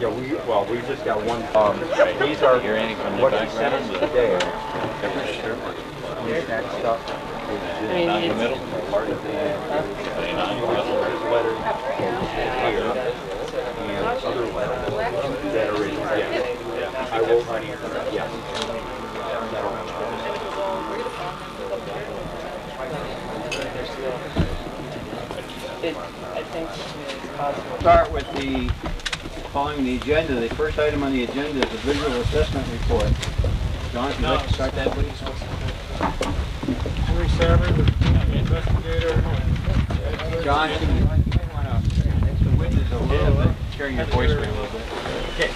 Yeah, we just got one. These are what you sent us today. That stuff is just in the middle part of the letter here and other letters that are in here. Yeah. I will. Yeah. I think it's possible. Start with the following the agenda. The first item on the agenda is a visual assessment report. John, if you'd like to start that, please. Henry Savary, the investigator. John, you want to the witness a little bit, sharing your voice for a little bit. Okay.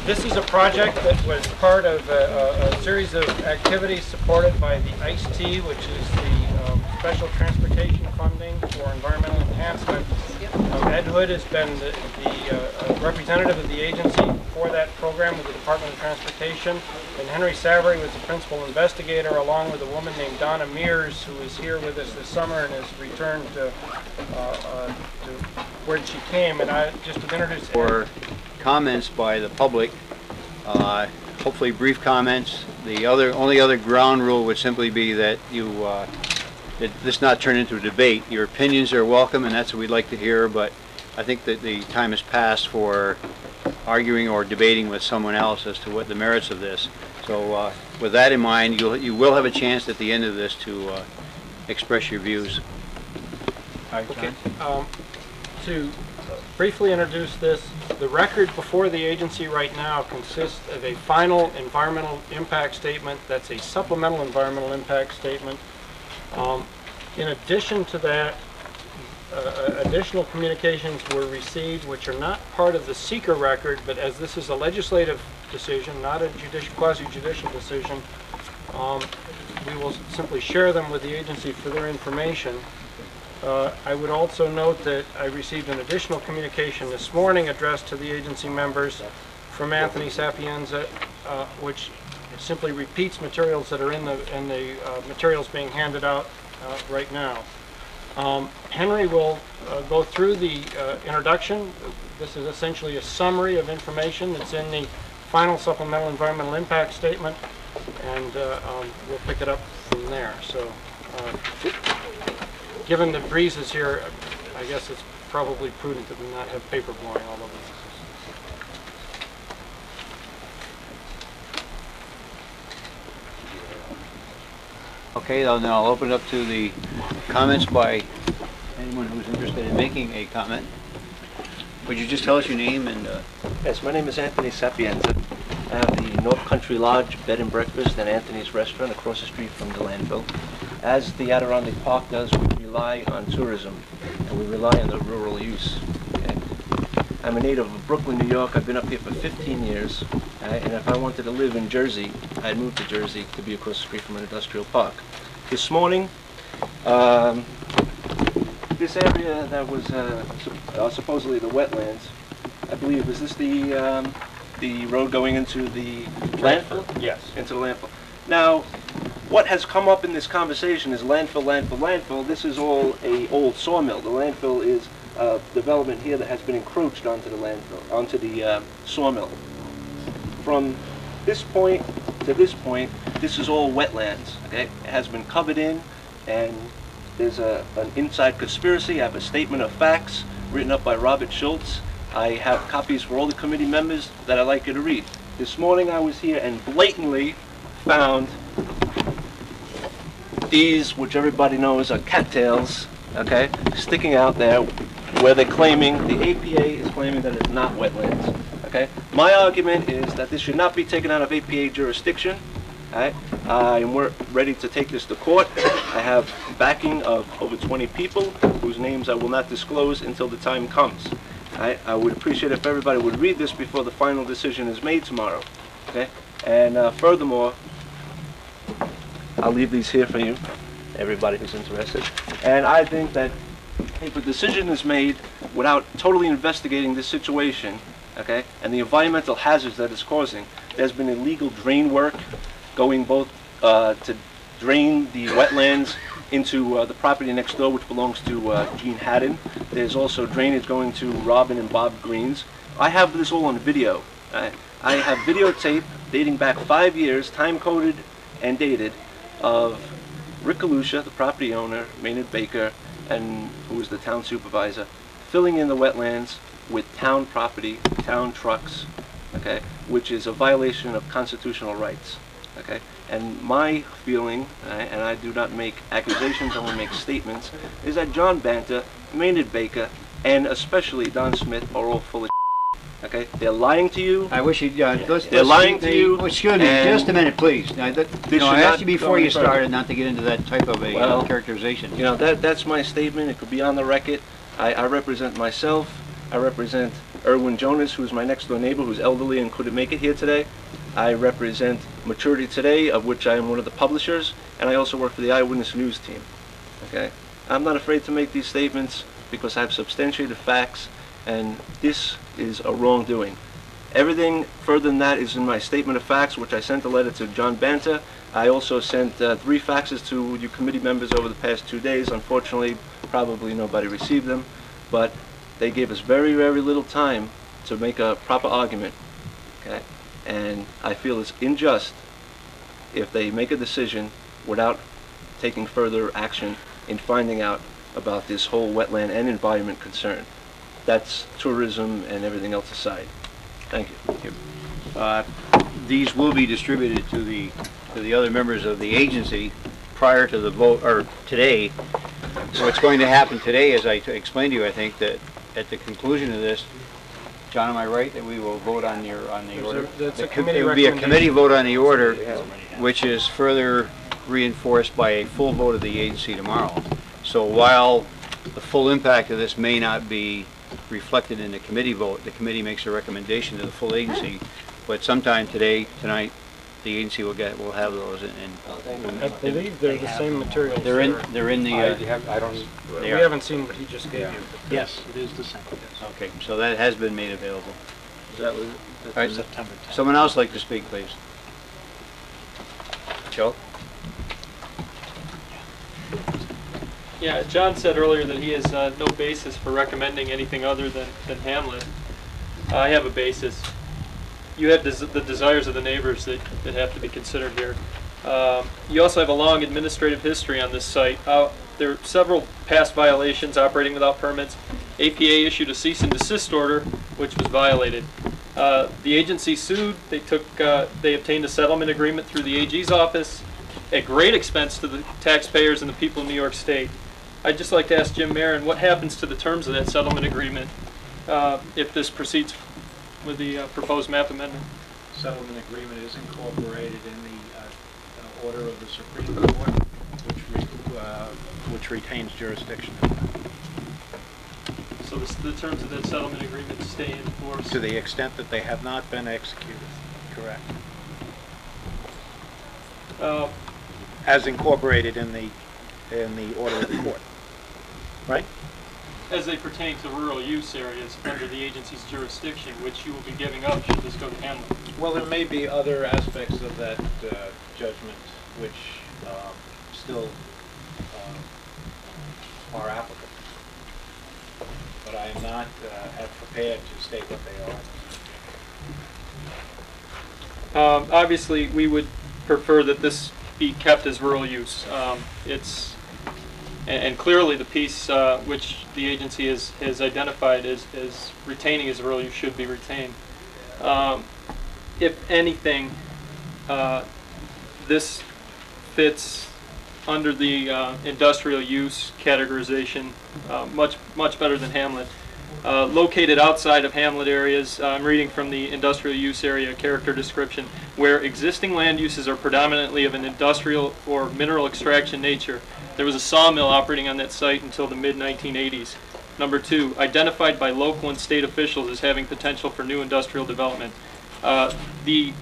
This is a project that was part of a series of activities supported by the ICE-T, which is the Special Transportation Funding for Environmental Enhancement. Ed Hood has been the representative of the agency for that program with the Department of Transportation, and Henry Savary was the principal investigator, along with a woman named Donna Mears, who is here with us this summer and has returned to where she came. And I just to introduce for comments by the public, hopefully brief comments. The only other ground rule would simply be that you this not turn into a debate. Your opinions are welcome, and that's what we'd like to hear, but I think that the time has passed for arguing or debating with someone else as to what the merits of this. So with that in mind, you will have a chance at the end of this to express your views. Okay. To briefly introduce this, the record before the agency right now consists of a final environmental impact statement that's a supplemental environmental impact statement. In addition to that, additional communications were received which are not part of the seeker record, but as this is a legislative decision, not a quasi-judicial decision, we will simply share them with the agency for their information. I would also note that I received an additional communication this morning addressed to the agency members from Anthony Sapienza, which simply repeats materials that are in the materials being handed out right now. Henry will go through the introduction. This is essentially a summary of information that's in the final supplemental environmental impact statement, and we'll pick it up from there. So, given the breeze is here, I guess it's probably prudent that we not have paper blowing all over this. Okay, then I'll open it up to the comments by anyone who's interested in making a comment. Would you just tell us your name and... Yes, my name is Anthony Sapienza. I have the North Country Lodge Bed and Breakfast and Anthony's Restaurant across the street from the landfill. As the Adirondack Park does, we rely on tourism, and we rely on the rural use. Okay? I'm a native of Brooklyn, New York. I've been up here for 15 years, and if I wanted to live in Jersey, I'd move to Jersey to be across the street from an industrial park. This morning, this area that was supposedly the wetlands, I believe, is this the road going into the landfill? Yes. Into the landfill. Now, what has come up in this conversation is landfill, landfill, landfill. This is all a old sawmill. The landfill is development here that has been encroached onto the landfill, onto the sawmill. From this point to this point, this is all wetlands. Okay, it has been covered in, and there's an inside conspiracy. I have a statement of facts written up by Robert Schultz. I have copies for all the committee members that I'd like you to read. This morning I was here and blatantly found these, which everybody knows are cattails, okay, sticking out there, where they're claiming, the APA is claiming that it's not wetlands, okay? My argument is that this should not be taken out of APA jurisdiction, right? I'm ready to take this to court. I have backing of over 20 people whose names I will not disclose until the time comes. I would appreciate if everybody would read this before the final decision is made tomorrow, okay? And furthermore, I'll leave these here for you, everybody who's interested. And I think that if a decision is made without totally investigating this situation, okay, and the environmental hazards that it's causing, there's been illegal drain work going both to drain the wetlands into the property next door, which belongs to Gene Haddon. There's also drainage going to Robin and Bob Green's. I have this all on video. I have videotape dating back 5 years, time-coded and dated, of Rick Galusha, the property owner, Maynard Baker, and who was the town supervisor, filling in the wetlands with town property, town trucks, okay, which is a violation of constitutional rights, okay. And my feeling, and I do not make accusations, I only make statements, is that John Banta, Maynard Baker, and especially Don Smith are all full of okay? They're lying to you. I wish you'd, they're lying to you. Oh, excuse me, just a minute, please. Now, I asked you before you started not to get into that type of a characterization. You know, that's my statement. It could be on the record. I represent myself. I represent Erwin Jonas, who's my next door neighbor, who's elderly and couldn't make it here today. I represent Maturity Today, of which I am one of the publishers, and I also work for the Eyewitness News team. Okay? I'm not afraid to make these statements because I have substantiated facts, and this is a wrongdoing. Everything further than that is in my statement of facts, which I sent a letter to John Banta. I also sent 3 faxes to you committee members over the past 2 days. Unfortunately, probably nobody received them, but they gave us very, very little time to make a proper argument. Okay? And I feel it's unjust if they make a decision without taking further action in finding out about this whole wetland and environment concern. That's tourism and everything else aside. Thank you. These will be distributed to the other members of the agency prior to the vote, or today. So what's going to happen today, as I explained to you, I think that at the conclusion of this, John, am I right that we will vote on the order? It will be a committee vote on the order, which is further reinforced by a full vote of the agency tomorrow. So while the full impact of this may not be reflected in the committee vote, the committee makes a recommendation to the full agency, but sometime tonight, the agency will have those. I believe they're the same materials. They're in the. We haven't seen what he just gave you. Yes, it is the same. Okay, so that has been made available. That was All right, September 10th. someone else like to speak, please. Joe? Yeah, John said earlier that he has no basis for recommending anything other than Hamlet. I have a basis. You have the desires of the neighbors that have to be considered here. You also have a long administrative history on this site. There are several past violations, operating without permits. APA issued a cease and desist order, which was violated. The agency sued. They obtained a settlement agreement through the AG's office at great expense to the taxpayers and the people of New York State. I'd just like to ask Jim Marin, what happens to the terms of that settlement agreement if this proceeds with the proposed map amendment? Settlement agreement is incorporated in the order of the Supreme Court, which retains jurisdiction. So the terms of that settlement agreement stay in force? To the extent that they have not been executed, correct. As incorporated in the order of the court, right? As they pertain to rural use areas under the agency's jurisdiction, which you will be giving up should this go to Hamlet. Well, there may be other aspects of that judgment which still are applicable, but I am not prepared to state what they are. Obviously, we would prefer that this be kept as rural use. And clearly the piece which the agency has identified as retaining as rural use should be retained. If anything, this fits under the industrial use categorization much better than Hamlet. Located outside of Hamlet areas, I'm reading from the industrial use area character description, where existing land uses are predominantly of an industrial or mineral extraction nature. There was a sawmill operating on that site until the mid-1980s. Number 2, identified by local and state officials as having potential for new industrial development. I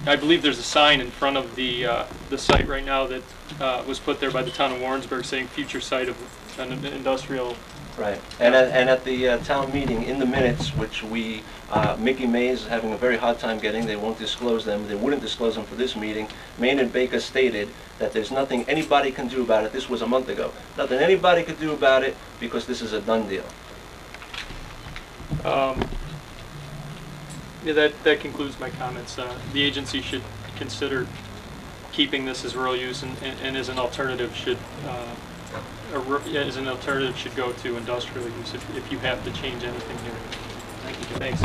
believe there's a sign in front of the site right now that was put there by the town of Warrensburg saying future site of an industrial Right, and at the town meeting, in the minutes, which Mickey Mays is having a very hard time getting, they won't disclose them, they wouldn't disclose them for this meeting, Maynard Baker stated that there's nothing anybody can do about it. This was a month ago. Nothing anybody could do about it because this is a done deal. Yeah, that concludes my comments. The agency should consider keeping this as rural use, and as an alternative should go to industrial use if you have to change anything here. Thanks.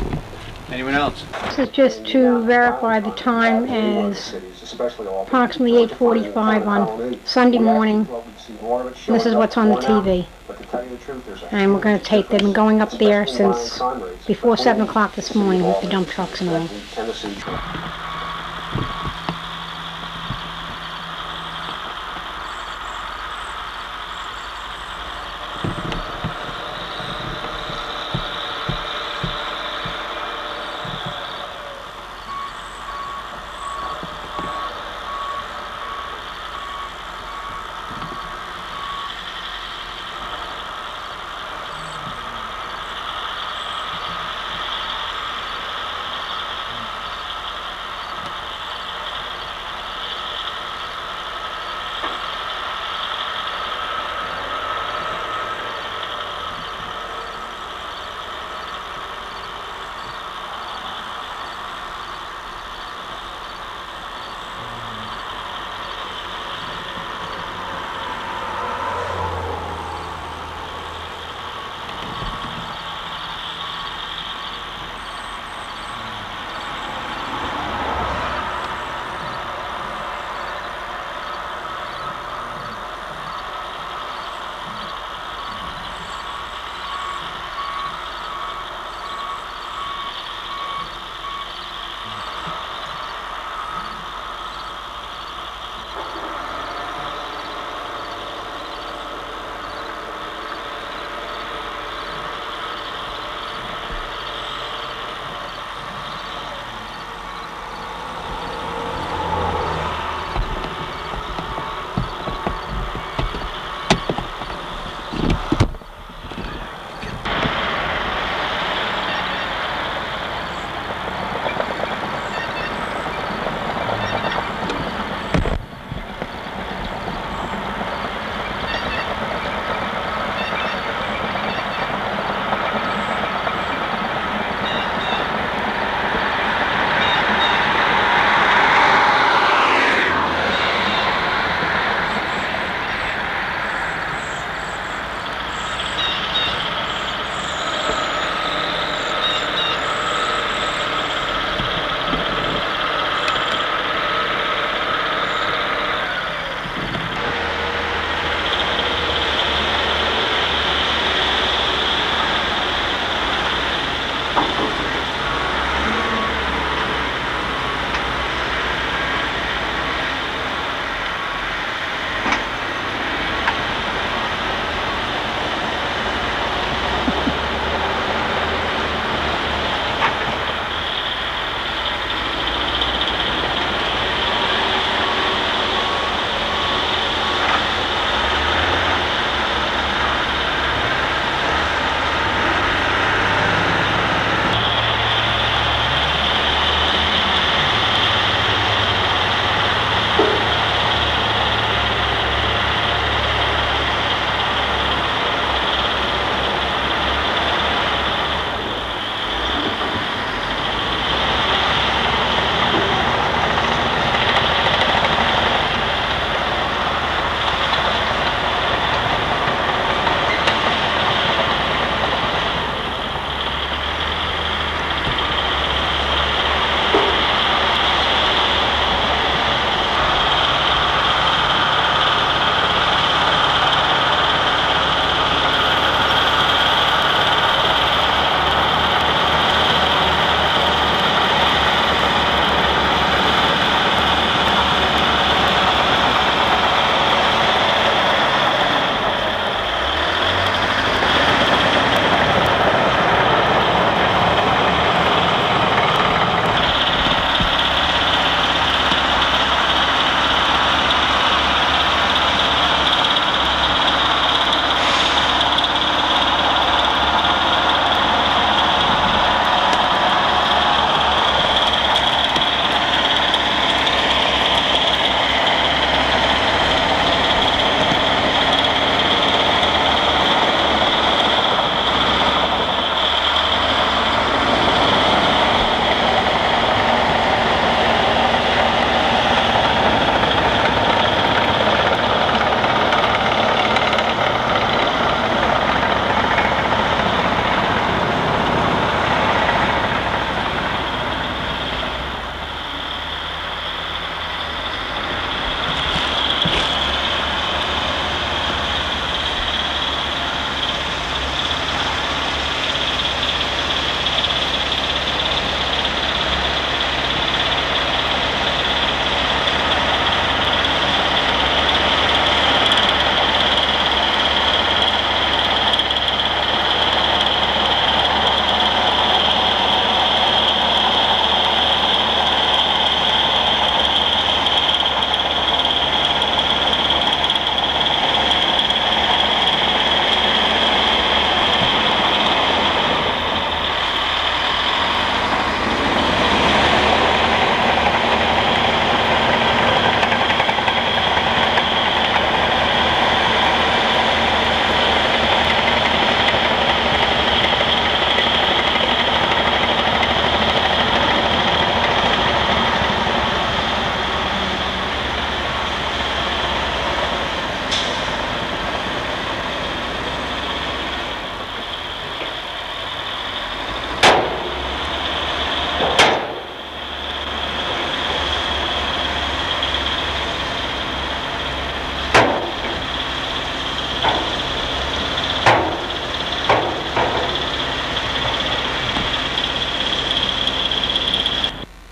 Anyone else? This is just to verify the time as approximately 8:45 on Sunday morning. This is what's on the TV. And we're going to tape. They've been going up there since before 7 o'clock this morning with the dump trucks and all.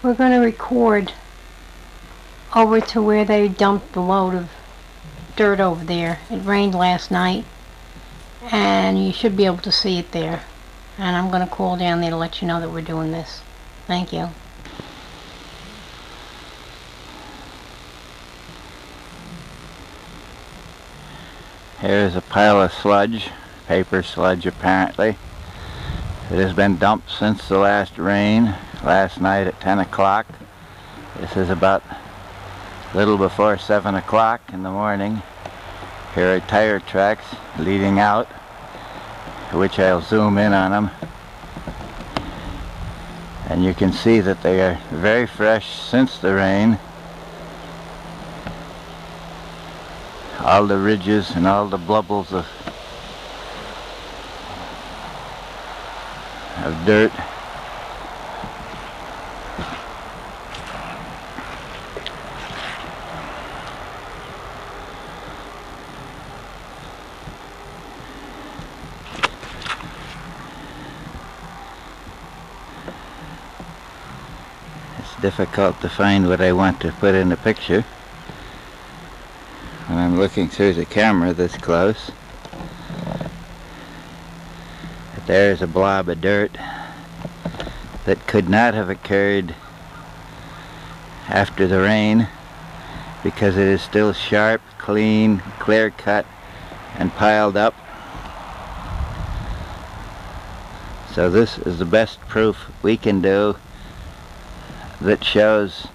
We're going to record over to where they dumped the load of dirt over there. It rained last night, and you should be able to see it there. And I'm going to call down there to let you know that we're doing this. Thank you. Here's a pile of sludge, paper sludge apparently. It has been dumped since the last rain, last night at 10 o'clock. This is about a little before 7 o'clock in the morning. Here are tire tracks leading out, which I'll zoom in on them. And you can see that they are very fresh since the rain. All the ridges and all the blubbles of dirt. It's difficult to find what I want to put in the picture when I'm looking through the camera this close. But there's a blob of dirt that could not have occurred after the rain because it is still sharp, clean, clear cut and piled up. So this is the best proof we can do that shows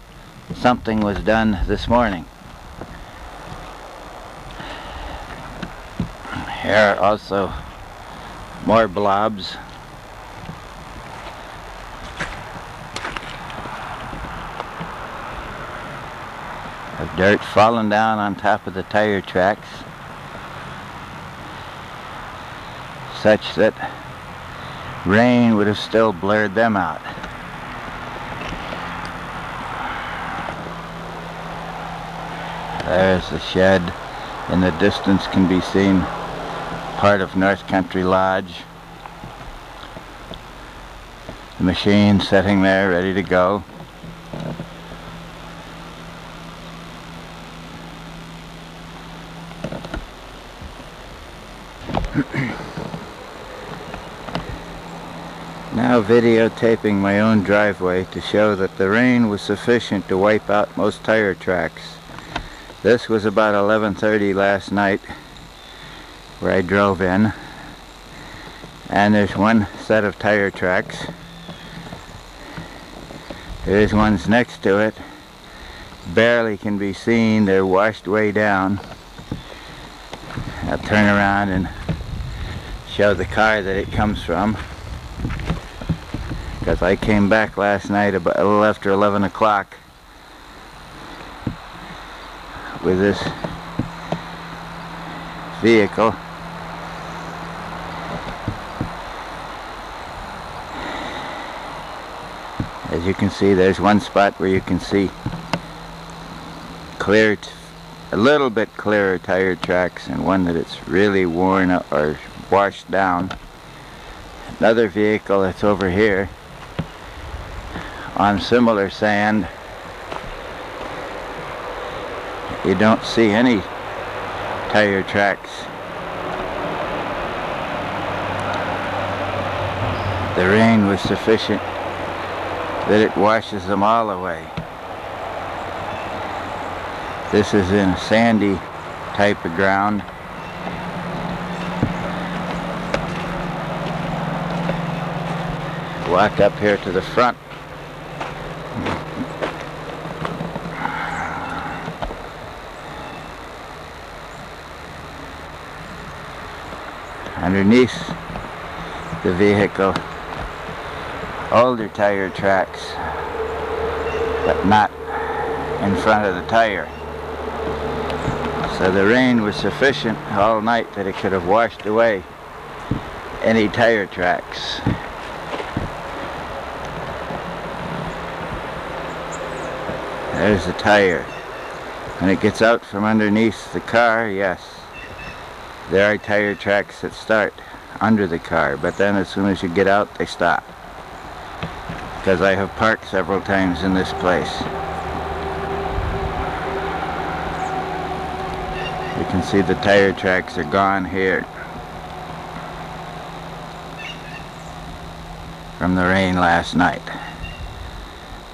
something was done this morning. Here are also more blobs. Of dirt falling down on top of the tire tracks, such that rain would have still blurred them out. There's the shed. In the distance can be seen part of North Country Lodge. The machine sitting there ready to go. Now videotaping my own driveway to show that the rain was sufficient to wipe out most tire tracks. This was about 11:30 last night where I drove in, and there's one set of tire tracks. There's ones next to it, barely can be seen, they're washed way down. I'll turn around and show the car that it comes from, because I came back last night about a little after 11 o'clock with this vehicle. As you can see, there's one spot where you can see clear, a little bit clearer tire tracks, and one that it's really worn or washed down. Another vehicle that's over here on similar sand, you don't see any tire tracks. The rain was sufficient that it washes them all away. This is in a sandy type of ground. Walk up here to the front. Underneath the vehicle, older tire tracks, but not in front of the tire. So the rain was sufficient all night that it could have washed away any tire tracks. There's the tire. When it gets out from underneath the car, yes, there are tire tracks that start under the car, but then as soon as you get out, they stop. because I have parked several times in this place. You can see the tire tracks are gone here from the rain last night.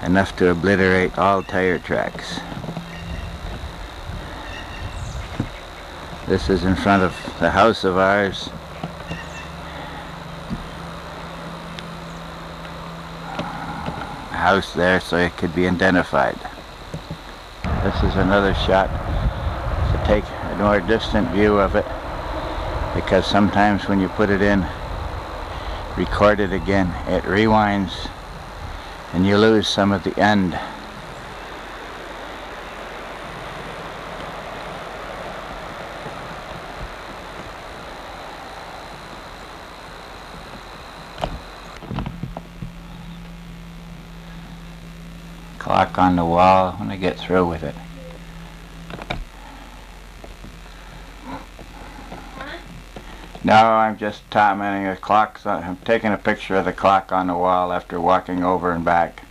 Enough to obliterate all tire tracks. This is in front of the house of ours. House there so it could be identified. This is another shot to take a more distant view of it, because sometimes when you put it in, record it again, it rewinds and you lose some of the end. Clock on the wall when I get through with it. No, I'm just commenting the clock. I'm taking a picture of the clock on the wall after walking over and back.